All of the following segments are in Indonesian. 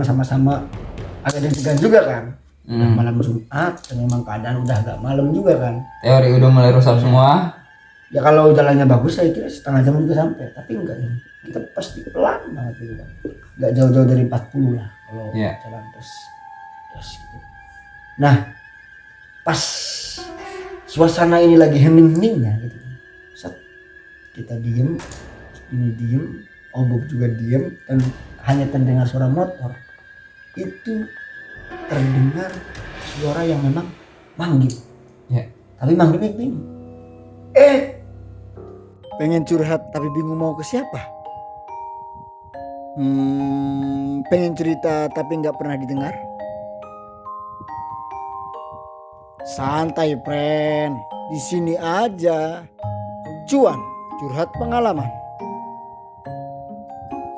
sama-sama agak deg-degan juga kan. Malam Jumat dan memang keadaan udah agak malam juga kan. Teori udah mulai rusak semua. Ya kalau jalannya bagus saya kira setengah jam juga sampai, tapi enggak ya. Kita pasti pelan banget gitu kan. Enggak jauh-jauh dari 40 lah kalau jalan terus gitu. Nah, pas suasana ini lagi hening-heningnya gitu. Set, kita diem, ini diem, Bob juga diem dan hanya terdengar suara motor. Itu terdengar suara yang memang manggil. Tapi manggilnya gini. Pengen curhat tapi bingung mau ke siapa? Pengen cerita tapi nggak pernah didengar? Santai friend, di sini aja. Cuan, curhat pengalaman.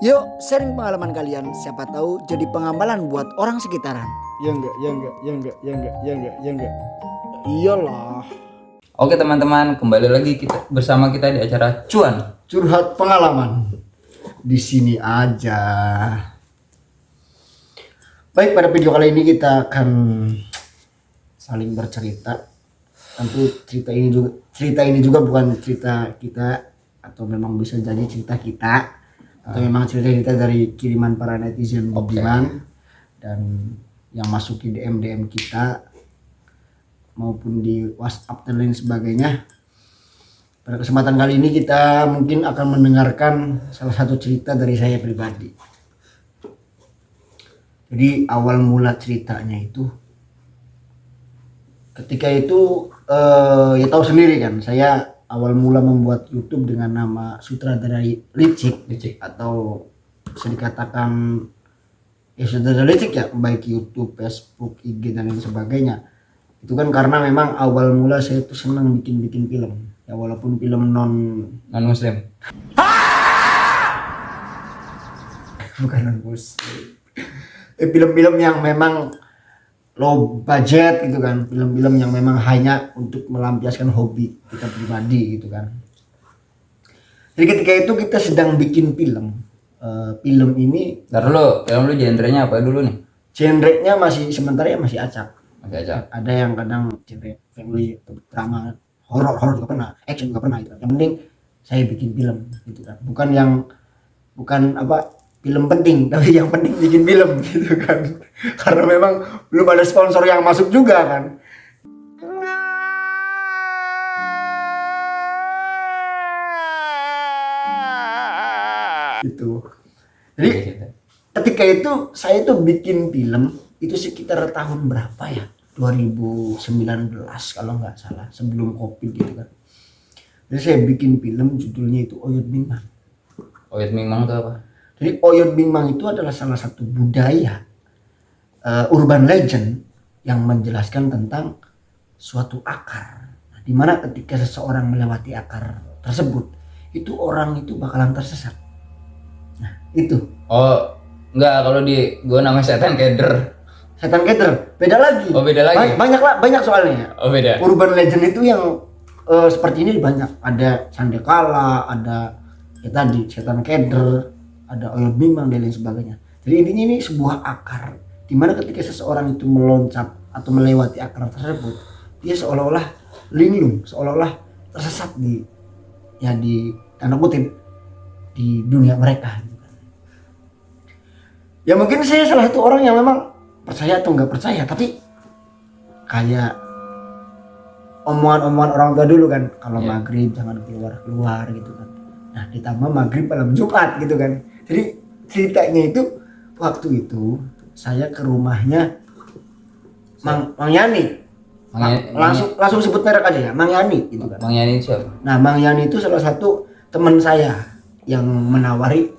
Yuk sharing pengalaman kalian, siapa tahu jadi pengamalan buat orang sekitaran. Ya enggak. Iyalah. Oke teman-teman, kembali lagi bersama kita di acara Cuan Curhat Pengalaman. Di sini aja. Baik, pada video kali ini kita akan saling bercerita. Tentu cerita ini juga bukan cerita kita, atau memang bisa jadi cerita kita, atau memang cerita dari kiriman para netizen budiman dan yang masuk di DM kita maupun di WhatsApp dan lain sebagainya. Pada kesempatan kali ini kita mungkin akan mendengarkan salah satu cerita dari saya pribadi. Jadi awal mula ceritanya itu ketika itu ya tahu sendiri kan, saya awal mula membuat YouTube dengan nama sutradara licik atau bisa dikatakan ya sutradara licik ya, baik YouTube, Facebook, IG dan lain sebagainya. Itu kan karena memang awal mula saya tuh senang bikin film ya, walaupun film non muslim. Bukan non muslim. Film-film yang memang low budget gitu kan, film-film yang memang hanya untuk melampiaskan hobi kita pribadi gitu kan. Jadi ketika itu kita sedang bikin film. Film ini film lu genrenya apa dulu nih? Genrenya sementara masih acak. Ada yang kadang genre family, drama, horor juga pernah, action juga pernah gitu. Yang penting saya bikin film gitu kan. Bukan film penting, tapi yang penting bikin film gitu kan. Karena memang belum ada sponsor yang masuk juga kan. Gitu. Jadi ketika itu saya tuh bikin film itu sekitar tahun berapa ya? 2019 kalau nggak salah, sebelum Covid gitu kan. Jadi saya bikin film judulnya itu Oyod Bingmang. Oyod Bingmang itu apa? Jadi Oyod Bingmang itu adalah salah satu budaya urban legend yang menjelaskan tentang suatu akar. Nah, dimana ketika seseorang melewati akar tersebut, itu orang itu bakalan tersesat. Nah itu. Oh enggak, kalau di gua namanya setan keder. Setan keder beda lagi. Oh beda lagi. Banyak soalnya. Oh beda. Urban legend itu yang seperti ini banyak. Ada Sandekala, ada ya tadi setan keder, ada Oyod Bingmang dan lain sebagainya. Jadi intinya ini sebuah akar, dimana ketika seseorang itu meloncat atau melewati akar tersebut, dia seolah-olah linglung, seolah-olah tersesat di tanda kutip di dunia mereka. Ya mungkin saya salah satu orang yang memang percaya atau nggak percaya, tapi kayak omongan-omongan orang tua dulu kan, kalau maghrib jangan keluar gitu kan. Nah ditambah maghrib malam Jumat gitu kan. Jadi ceritanya itu waktu itu saya ke rumahnya Mang Yani. Langsung sebut merek aja ya, Mang Yani gitu kan. Mang Yani siapa? Nah Mang Yani itu salah satu teman saya yang menawari.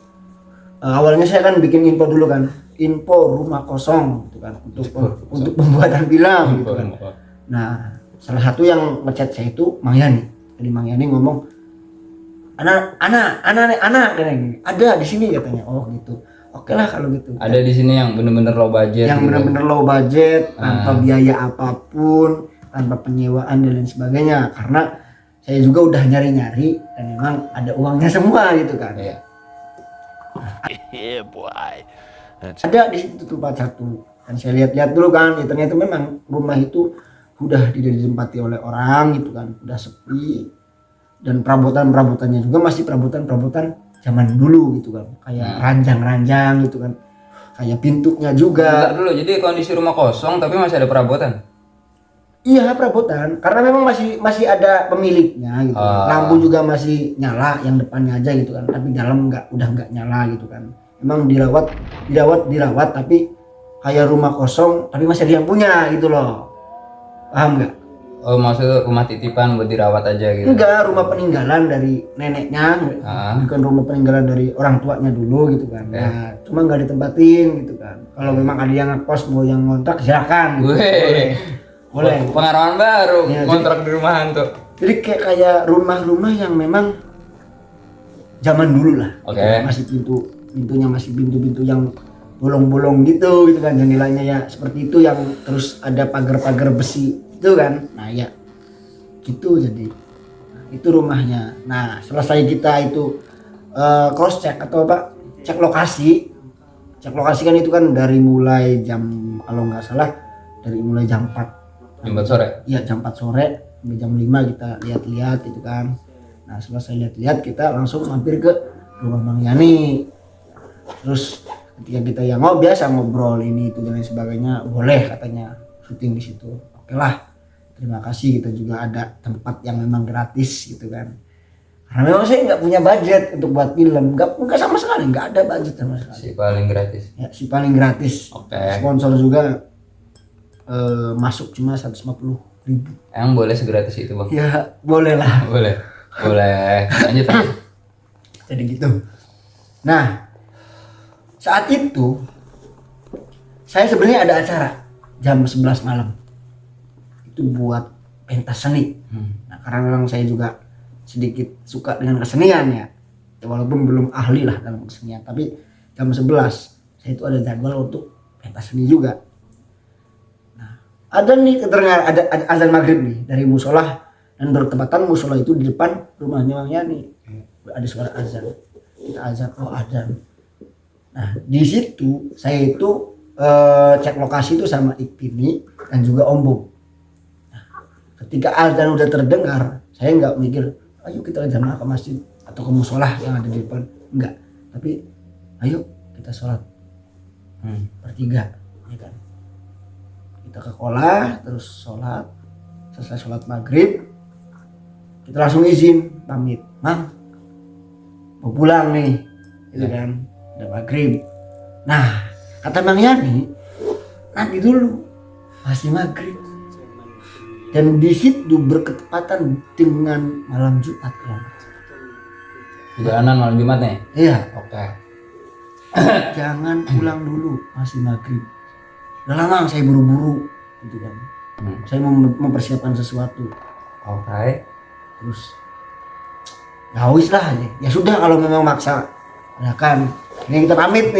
Awalnya saya kan bikin info dulu kan, info rumah kosong gitu kan, untuk pembuatan film gitu kan. Nah salah satu yang ngechat saya itu Mang Yani. Jadi Mang Yani ngomong, anak katanya, ada di sini katanya. Oh gitu. Oke lah kalau gitu. Ada di sini yang bener-bener low budget. Yang bener-bener low budget, tanpa biaya apapun, tanpa penyewaan dan lain sebagainya. Karena saya juga udah nyari-nyari dan memang ada uangnya semua gitu kan. Yeah, boy. ada di situ tempat satu. Dan saya lihat-lihat dulu kan, ya ternyata memang rumah itu udah tidak ditempati oleh orang gitu kan, udah sepi. Dan perabotan-perabotannya juga masih perabotan-perabotan zaman dulu gitu kan, kayak ranjang-ranjang gitu kan, kayak pintunya juga. Bentar dulu, jadi kondisi rumah kosong tapi masih ada perabotan. Iya, perabotan, karena memang masih ada pemiliknya gitu. Lampu juga masih nyala yang depannya aja gitu kan, tapi dalam udah nggak nyala gitu kan. Emang dirawat tapi kayak rumah kosong tapi masih ada yang punya gitu loh, paham nggak? Oh, maksudnya rumah titipan buat dirawat aja gitu? Enggak, rumah peninggalan dari neneknya, bukan rumah peninggalan dari orang tuanya dulu gitu kan. Nah, cuma nggak ditempatin gitu kan. Kalau memang ada yang ngekos mau yang ngontrak silakan. Gitu. Boleh. Pengarahan baru, Ya, kontrak di rumahan tuh. Jadi kayak rumah-rumah yang memang zaman dulu lah. Oke. Gitu. Masih pintunya masih pintu-pintu yang bolong-bolong gitu kan, jendelanya ya seperti itu, yang terus ada pagar-pagar besi itu kan. Nah ya gitu, jadi itu rumahnya. Nah selesai kita itu cross check atau apa, cek lokasi kan, itu kan dari mulai jam, kalau nggak salah dari mulai jam 4 sore. Iya, jam 4 sore sampai jam 5 kita lihat-lihat gitu kan. Nah selesai lihat-lihat kita langsung mampir ke rumah Mang Yani. Terus ketika kita yang biasa ngobrol ini itu dan lain sebagainya, boleh katanya syuting di situ. Oke lah, terima kasih, kita juga ada tempat yang memang gratis gitu kan. Karena memang saya nggak punya budget untuk buat film, nggak sama sekali, nggak ada budget sama sekali. Si paling gratis. Ya, si paling gratis. Oke. Sponsor juga masuk cuma 150.000. Emang boleh segratis itu bang? Ya boleh lah. Boleh. Lanjut. Jadi gitu. Nah saat itu saya sebenarnya ada acara jam 11 malam itu buat pentas seni. Nah, karena memang saya juga sedikit suka dengan kesenian ya, walaupun belum ahli lah dalam kesenian, tapi jam 11 saya itu ada jadwal untuk pentas seni juga. Nah ada nih kedengar ada azan maghrib nih dari musola, dan bertepatan musola itu di depan rumahnya Mang Yani. Ada suara azan, kita azan, azan. Nah di situ saya itu cek lokasi itu sama Ikpini dan juga Om Bung. Nah, ketika azan udah terdengar, saya nggak mikir ayo kita jamaah ke masjid atau ke musola yang ada di depan, enggak, tapi ayo kita sholat bertiga, ya kan. Kita ke kolah, terus sholat, selesai sholat maghrib kita langsung izin pamit, Mang mau pulang nih gitu kan, udah maghrib. Nah kata Mang Yani, nanti dulu masih maghrib, dan di situ berketepatan dengan malam Jumat kalau perjalanan malam Jumat nih? Iya. Oke. Jangan pulang dulu, masih maghrib. Udah lama saya buru-buru gitu kan. Saya mau mempersiapkan sesuatu. Oke. Terus ya wis lah, ya sudah kalau memang maksa, ya kan. Ini kita pamit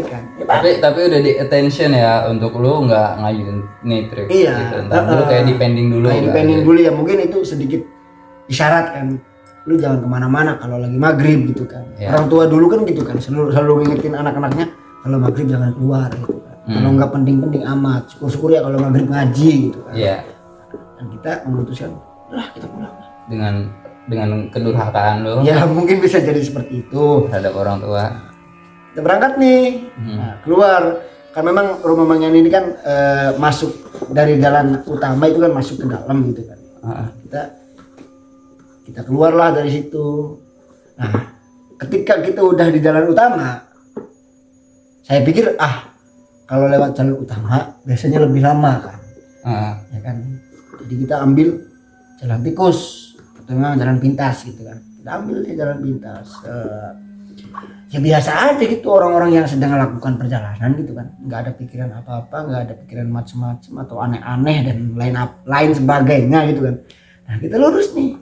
kan. Ya, tapi udah di attention ya untuk lu nggak ngajuin nih trip. Iya. Gitu. Dulu kayak dipending dulu. Kayak dipending dulu ya, mungkin itu sedikit isyarat kan. Lu jangan kemana-mana kalau lagi maghrib gitu kan. Ya. Orang tua dulu kan gitu kan, selalu ngingetin anak-anaknya kalau maghrib jangan keluar gitu kan. Kalau nggak penting-penting amat, syukur-syukur ya kalau maghrib ngaji gitu kan. Iya. Dan kita memutuskan, lah kita pulang. Dengan kedurhakaan lo. Ya mungkin bisa jadi seperti itu terhadap orang tua. Kita berangkat nih, nah, keluar. Kan memang rumah Mang Yani ini kan masuk dari jalan utama itu kan masuk ke dalam gitu kan. Kita keluarlah dari situ. Nah, ketika kita udah di jalan utama, saya pikir kalau lewat jalan utama biasanya lebih lama kan. Ya kan. Jadi kita ambil jalan tikus atau memang jalan pintas gitu kan. Kita ambil jalan pintas. Ya biasa aja gitu, orang-orang yang sedang melakukan perjalanan gitu kan, nggak ada pikiran apa-apa, nggak ada pikiran macam-macam atau aneh-aneh dan lain sebagainya gitu kan. Nah kita lurus nih,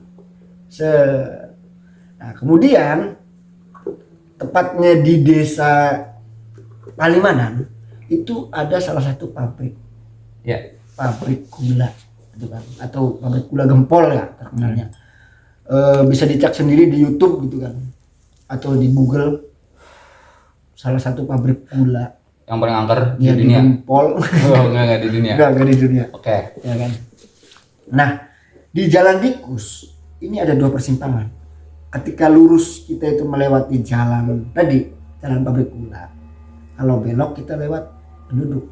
nah kemudian tepatnya di desa Palimanan itu ada salah satu pabrik, pabrik gula gitu kan, atau pabrik gula Gempol ya terkenalnya. Bisa dicek sendiri di YouTube gitu kan, atau di Google. Salah satu pabrik gula yang paling angker Ya, di dunia. Gempol. Oh, enggak di dunia. Enggak di dunia. Oke. Ya kan. Nah, di jalan tikus ini ada 2 persimpangan. Ketika lurus kita itu melewati jalan tadi, jalan pabrik gula. Kalau belok kita lewat penduduk.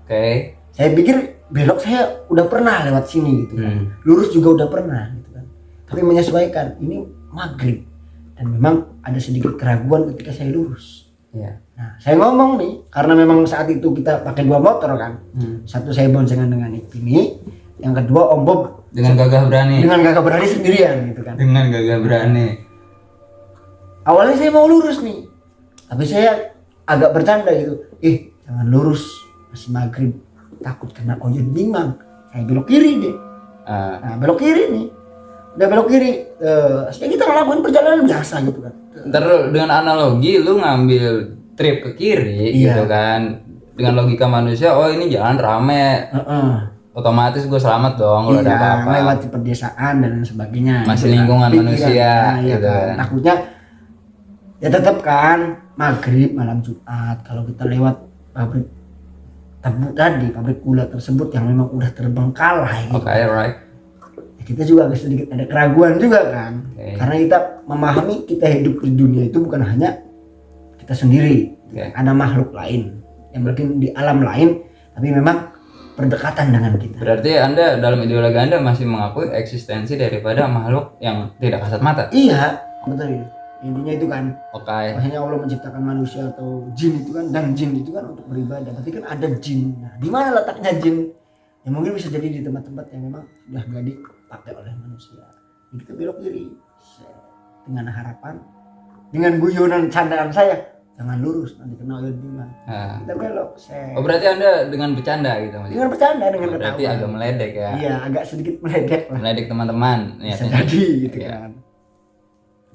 Oke. Saya pikir belok saya udah pernah lewat sini gitu kan. Lurus juga udah pernah gitu kan. Tapi menyesuaikan, ini maghrib dan memang ada sedikit keraguan ketika saya lurus. Iya. Nah, saya ngomong nih karena memang saat itu kita pakai 2 motor kan. Satu saya boncengan dengan ini, yang kedua Om Bob dengan gagah berani sendirian gitu kan. Dengan gagah berani. Awalnya saya mau lurus nih, tapi saya agak bercanda gitu. Jangan lurus, masih maghrib, takut kena oyot bimang. Saya belok kiri deh. Nah, belok kiri nih. Udah belok kiri, ya kita ngelakuin perjalanan biasa gitu kan. Ntar dengan analogi lu ngambil trip ke kiri gitu kan. Dengan logika manusia, oh ini jalan rame. Otomatis gue selamat dong kalau ada apa-apa. Melewati pedesaan dan sebagainya. Masih lingkungan manusia gitu kan. Takutnya ya tetap kan maghrib malam Jumat kalau kita lewat pabrik tebu tadi, pabrik gula tersebut yang memang udah terbengkalai gitu. Oke, right. Ya, kita juga agak sedikit ada keraguan juga kan. Karena kita memahami kita hidup di dunia itu bukan hanya kita sendiri. Ada makhluk lain yang mungkin di alam lain tapi memang berdekatan dengan kita. Berarti Anda dalam ideologi Anda masih mengakui eksistensi daripada makhluk yang tidak kasat mata? Iya, betul. Intinya itu kan. Oke. Makanya Allah menciptakan manusia atau jin itu kan, dan jin itu kan untuk beribadah. Berarti kan ada jin. Nah, di mana letaknya jin? Ya mungkin bisa jadi di tempat-tempat yang memang sudah nggak dipakai oleh manusia. Jadi kita belok kiri dengan harapan, dengan guyonan candaan saya, jangan lurus nanti kena oyot bimang. Kita belok. Oh berarti Anda dengan bercanda gitu Mas? Dengan bercanda, dengan ketawa. Berarti agak meledek ya? Iya, agak sedikit meledek lah. Meledek teman-teman. Bisa jadi gitu kan.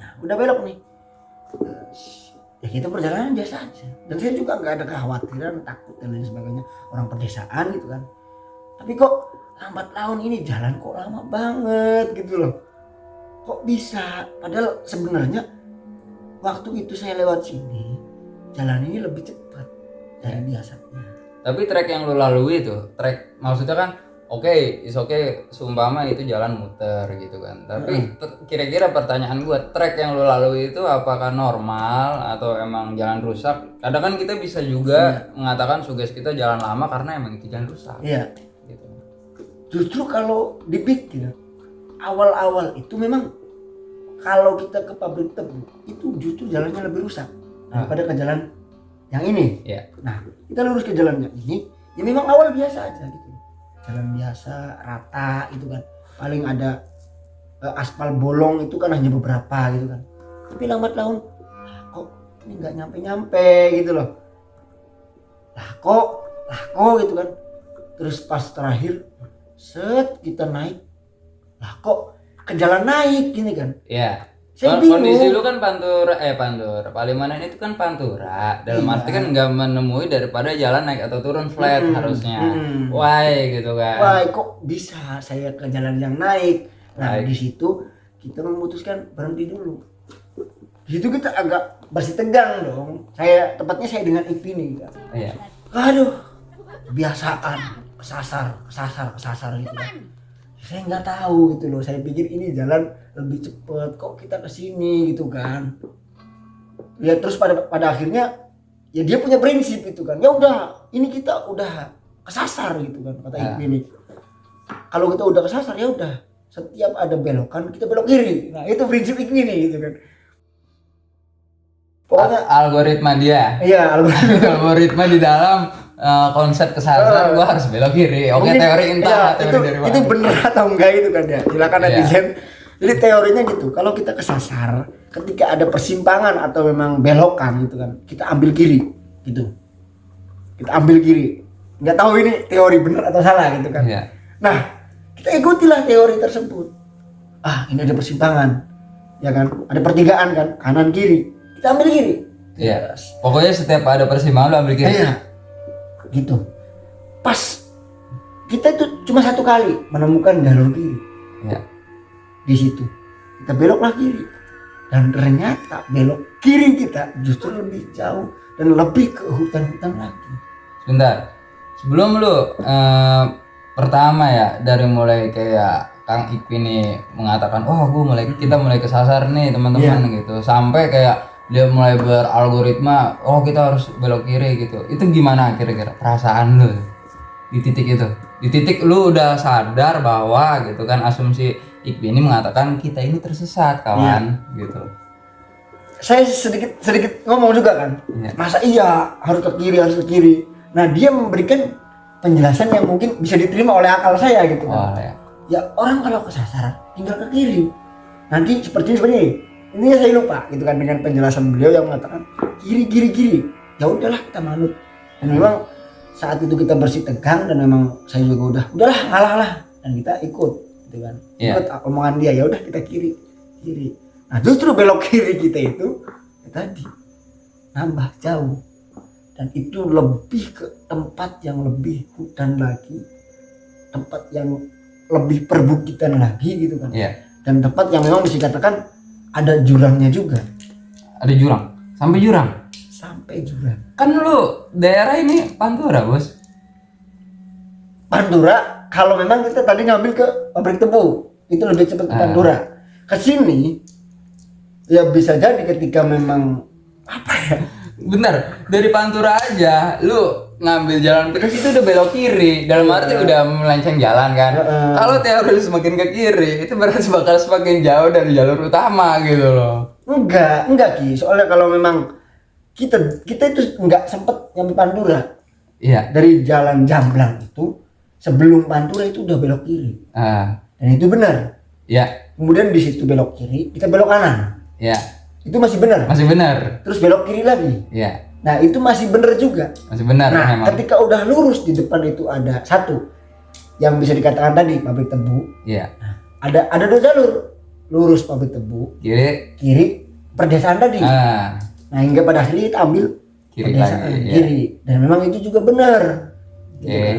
Nah udah belok nih. Ya kita perjalanan biasa aja. Dan saya juga nggak ada kekhawatiran, takut dan lain sebagainya. Orang pedesaan gitu kan. Tapi kok lambat laun ini jalan kok lama banget gitu loh. Kok bisa? Padahal sebenarnya waktu itu saya lewat sini jalan ini lebih cepat dari biasanya. Tapi trek yang lu lalui itu, trek maksudnya kan is okay, seumpama itu jalan muter gitu kan. Tapi kira-kira pertanyaan gua, trek yang lu lalui itu apakah normal atau emang jalan rusak? Kadang kan kita bisa juga mengatakan sugesti kita jalan lama karena emang itu jalan rusak. Iya. Gitu. Justru kalau dipikir awal-awal itu memang kalau kita ke pabrik tebu itu justru jalannya lebih rusak daripada ke jalan yang ini. Nah, kita lurus ke jalan yang ini, ya memang awal biasa aja gitu. Jalan biasa, rata gitu kan. Paling ada aspal bolong itu kan hanya beberapa gitu kan. Tapi lambat laun, kok ini nggak nyampe-nyampe gitu loh. Lah kok gitu kan. Terus pas terakhir, kita naik, lah kok ke jalan naik gini kan. Iya. Kondisi lu kan Pantura, Palimanan itu kan Pantura. Dalam arti kan nggak menemui daripada jalan naik atau turun flat harusnya. Why gitu kan. Why kok bisa saya ke jalan yang naik. Nah di situ kita memutuskan berhenti dulu. Di situ kita agak bersih tegang dong. Tepatnya saya dengan Ipini kan. Iya. Aduh, kebiasaan kesasar gitu kan. Saya nggak tahu gitu loh, saya pikir ini jalan lebih cepet, kok kita kesini gitu kan. Ya terus pada akhirnya ya dia punya prinsip itu kan, ya udah ini kita udah kesasar gitu kan kata ini. Kalau kita udah kesasar ya udah, setiap ada belokan kita belok kiri. Nah itu prinsip ini gitu kan. Pokoknya algoritma dia. Iya algoritma di dalam konsep kesadaran gua harus belok kiri. Oke, teori entah teori dari mana. Itu bener atau enggak itu kan ya. Silakan netizen. Jadi teorinya gitu. Kalau kita kesasar, ketika ada persimpangan atau memang belokan gitu kan, kita ambil kiri gitu. Kita ambil kiri. Enggak tahu ini teori bener atau salah gitu kan. Iya. Nah, kita ikutilah teori tersebut. Ini ada persimpangan. Ya kan? Ada pertigaan kan, kanan kiri. Kita ambil kiri. Iya. Pokoknya setiap ada persimpangan lu ambil kiri. Iya. Gitu. Pas kita itu cuma satu kali menemukan jalur kiri. Ya. Di situ kita beloklah kiri. dan ternyata belok kiri kita justru lebih jauh dan lebih ke hutan-hutan lagi. Sebentar, sebelum lu pertama ya dari mulai kayak Kang Ikwi nih mengatakan, kita mulai kesasar nih teman-teman gitu, sampai kayak dia mulai beralgoritma, kita harus belok kiri gitu. Itu gimana kira-kira perasaan lu di titik itu? Di titik lu udah sadar bahwa gitu kan asumsi Ikwi ini mengatakan kita ini tersesat kawan gitu. Saya sedikit ngomong juga kan, masa iya harus ke kiri. Nah dia memberikan penjelasan yang mungkin bisa diterima oleh akal saya gitu kan. Ya orang kalau kesasar tinggal ke kiri. Nanti seperti ini saya lupa gitu kan dengan penjelasan beliau yang mengatakan kiri. Ya udahlah kita manut. Dan memang saat itu kita bersih tegang dan memang saya juga udahlah ngalah dan kita ikut gitu kan. Ikut omongan dia, ya udah kita kiri. Nah justru belok kiri kita itu tadi nambah jauh dan itu lebih ke tempat yang lebih hutan lagi, tempat yang lebih perbukitan lagi gitu kan. Dan tempat yang memang bisa dikatakan ada jurangnya juga. Ada jurang? Sampai jurang? Sampai jurang. Kan lu daerah ini Pantura bos. Pantura kalau memang kita tadi ngambil ke pabrik tebu itu lebih cepat ke Pantura. Kesini ya bisa jadi ketika memang Bener, dari Pantura aja lu ngambil jalan terus itu udah belok kiri, dalam arti udah melenceng jalan kan. Kalau teori semakin ke kiri itu berarti bakal semakin jauh dari jalur utama gitu loh. Enggak Ki, soalnya kalau memang kita itu enggak sempet nyampe Pantura. Dari jalan Jamblang itu sebelum Pantura itu udah belok kiri. Dan itu benar. Kemudian di situ belok kiri, kita belok kanan. Itu masih benar. Terus belok kiri lagi. Nah itu masih benar juga. Masih benar. Nah memang. ketika udah lurus di depan itu ada satu yang bisa dikatakan tadi pabrik tebu. Nah, ada 2 jalur, lurus pabrik tebu, kiri perdesaan tadi. Nah hingga pada akhirnya kita ambil perdesaan kiri. Dan memang itu juga benar. Gitu kan.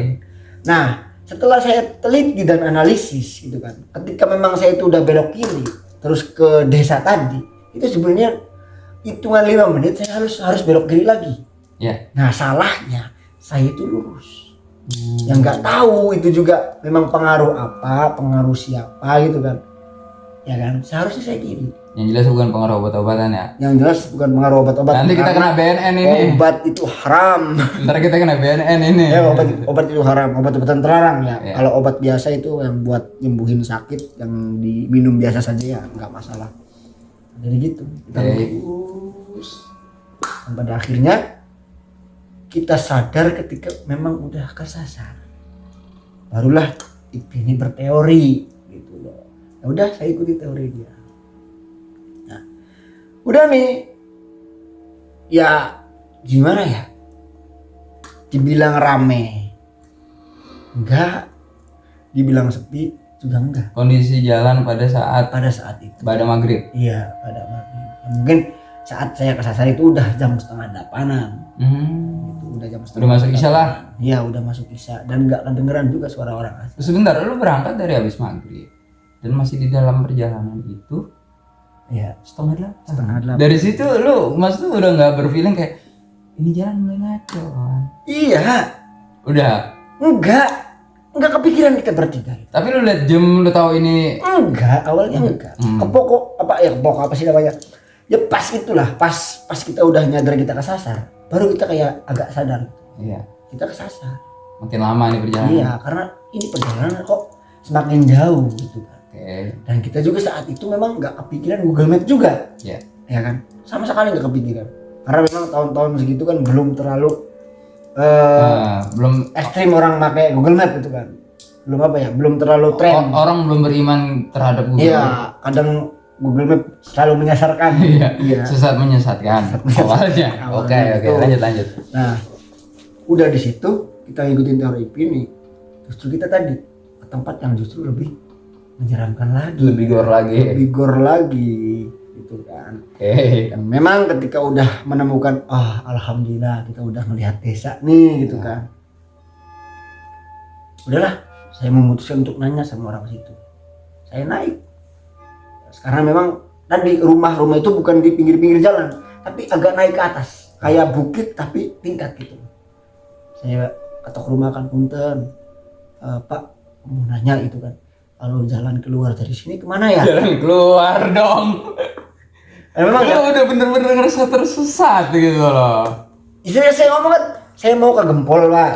Nah setelah saya teliti dan analisis gitu kan, ketika memang saya itu udah belok kiri terus ke desa tadi, itu sebenarnya hitungan 5 menit saya harus belok kiri lagi. Nah salahnya saya itu lurus. Yang nggak tahu itu juga memang pengaruh siapa gitu kan. Ya kan, seharusnya saya kiri. Yang jelas bukan pengaruh obat-obatan ya. Yang jelas bukan pengaruh obat-obatan. Nanti kita kena BNN ini. Obat itu haram. Ntar kita kena BNN ini. Ya obat itu haram, obat-obatan terlarang ya. Kalau obat biasa itu yang buat nyembuhin sakit yang diminum biasa saja ya nggak masalah. Jadi gitu kita lurus dan pada akhirnya kita sadar ketika memang udah kesasar, barulah ini berteori gitu loh. Ya udah saya ikuti teori dia. Nah udah nih ya gimana ya, dibilang rame enggak, dibilang sepi juga enggak. Kondisi jalan pada saat itu pada maghrib. Iya pada maghrib. Mungkin saat saya kesasar itu udah jam 7:30. Itu udah jam 7:30. Udah masuk isya lah. Iya udah masuk isya dan nggak kedengeran juga suara orang asli. Sebentar, lu berangkat dari habis maghrib dan masih di dalam perjalanan itu. Iya 7:30. Dari situ lu maksud udah nggak berfeeling kayak ini jalan mulai ngaco. Iya. Udah. Enggak kepikiran kita bertiga. Tapi lu lihat jam, lu tahu ini? Enggak, awalnya enggak. Kepokok apa sih namanya? Ya pas itulah, pas kita udah nyadar kita kesasar, baru kita kayak agak sadar. Kita kesasar. Makin lama nih perjalanan. Iya, karena ini perjalanan kok semakin jauh gitu kan. Dan kita juga saat itu memang enggak kepikiran Google Map juga. Ya kan? Sama sekali enggak kepikiran. Karena memang tahun-tahun segitu kan belum terlalu belum ekstrim orang pakai Google Map gitu kan, belum terlalu tren. Orang belum beriman terhadap Google Map. Iya, kadang Google Map selalu menyasarkan. Sesat menyesatkan awalnya. Oke, lanjut. Nah udah di situ kita ngikutin teori ini, justru kita tadi ke tempat yang justru lebih menyeramkan lagi, lebih gor lagi gitu kan. Dan memang ketika udah menemukan alhamdulillah kita udah melihat desa nih gitu kan, udahlah saya memutuskan untuk nanya sama orang situ. Saya naik karena memang Dan di rumah-rumah itu bukan di pinggir-pinggir jalan, tapi agak naik ke atas, kayak bukit tapi tingkat gitu. Saya ketok rumah kan, punten, Pak mau nanya gitu kan, kalau jalan keluar dari sini kemana ya? Jalan keluar dong. Memang Lu udah bener-bener ngerasa tersesat gitu loh. Istri saya ngomong kan, saya mau ke Gempol Pak.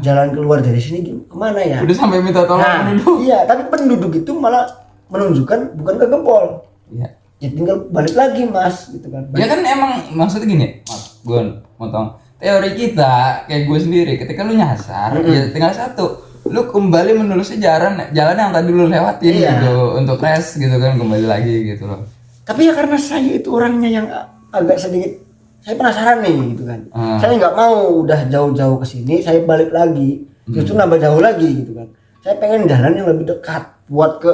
Jalan keluar dari sini kemana ya? Udah sampai minta tolong penduduk. Iya, tapi penduduk itu malah menunjukkan bukan ke Gempol. Iya. Ya tinggal balik lagi Mas, gitu kan. Ya kan emang maksudnya gini, Mas, gue motong. Teori kita kayak gue sendiri, ketika lu nyasar, ya tinggal satu, lu kembali menelusuri jalan yang tadi lu lewatin gitu untuk rest gitu kan, kembali lagi gitu loh. Tapi ya karena saya itu orangnya yang agak sedikit, saya penasaran nih gitu kan. Saya nggak mau udah jauh-jauh ke sini, saya balik lagi, justru nambah jauh lagi gitu kan. Saya pengen jalan yang lebih dekat buat ke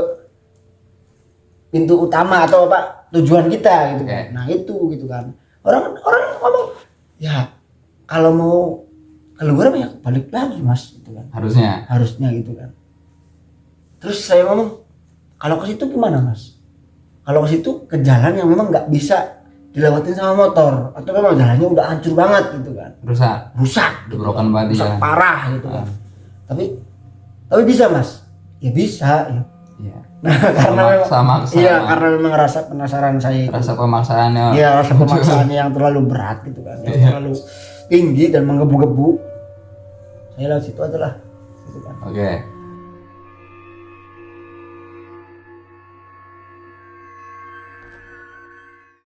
pintu utama atau apa tujuan kita gitu kan. Nah itu gitu kan. Orang ngomong ya kalau mau keluar ya balik lagi Mas gitu kan. Harusnya gitu kan. Terus saya ngomong kalau ke situ gimana Mas? Kalau ke situ ke jalan yang memang nggak bisa dilewatin sama motor atau memang jalannya udah hancur banget gitu kan. Rusak. Broken banget ya. Parah gitu kan. Tapi bisa Mas? Ya bisa ya. Iya. Nah, karena memang rasa penasaran saya itu. Rasa pemaksaannya. Iya, rasa pemaksaannya yang terlalu berat gitu kan. Yang terlalu tinggi dan menggebu-gebu. Saya lewat situ aja lah gitu kan. Oke.